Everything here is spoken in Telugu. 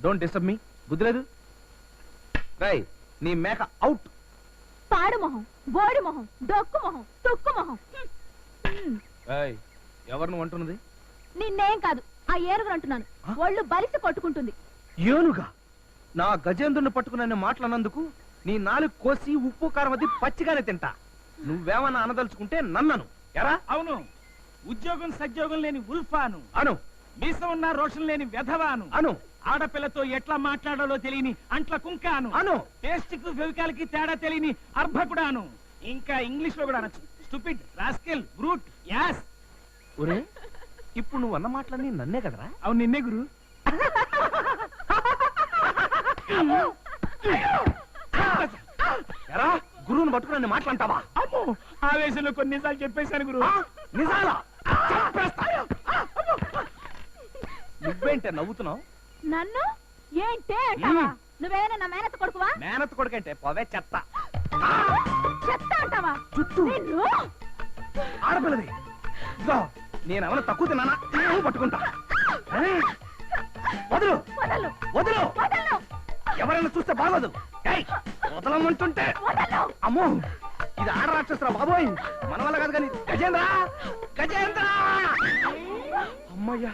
Don't disturb me. బుద్ధి లేదు. రై నీ మేక అవుట్. పాడు మొహం, బోడి మొహం, డొక్కు మొహం, తుక్కు మొహం. ఎవరు నువ్వు అంటున్నది? నిన్నేం కాదు, ఆ ఏనుగురు అంటున్నాను. ఒళ్ళు బలిసి కొట్టుకుంటుంది. ఏనుగా? నా గజేంద్రుని పట్టుకున్న మాటలన్నందుకు నీ నాలుగు కోసి ఉప్పు కారం అది పచ్చిగానే తింటా. నువ్వేమన్నా అనదలుచుకుంటే నన్నను. ఎరా? అవును, ఉద్యోగం సద్యోగం లేని ఉల్ఫాను అను. మీసం ఉన్న రోషం లేని వెధవాను అను. ఆడపిల్లతో ఎట్లా మాట్లాడాలో తెలియని అంట్ల కుంకాను అను. టేస్ట్ కు ఫెవికాల్కి తేడా తెలియని అర్భకుడాను. ఇంకా ఇంగ్లీష్ లో కూడా అనొచ్చు. Stupid, rascal, brute, ass. ఒరే, ఇప్పుడు నువ్వు అన్న మాటలన్నీ నన్నే కదరా? అవును, నిన్నే గురు. ఎరా, గురువుని పట్టుకుని మాట్లాంటావా? అమ్మో, ఆవేశంలో కొన్ని నిజాలు చెప్పేశాను గురు. నిజాలా? నువ్వేంటే నవ్వుతున్నావు? నన్ను ఏంటే అంటావా? నువ్వేనా నా మేనత్త కొడుకువా? మేనత్ కొడుకంటే పోవే చెత్త. చెత్త అంటావా? నిన్ను ఆడపిల్లది. నేను ఏమన్నా తక్కువ తిన్నానా? పట్టుకుంటా. వదులు వదలు వదులు. వదలు. ఎవరైనా చూస్తే బాగోదు. వదలమంటుంటే. అమ్మో, ఇది ఆడ రాక్షసురా బాబోయ్. మన వల్ల కాదు. కానీ గజేంద్ర, గజేంద్ర. అమ్మయ్యా.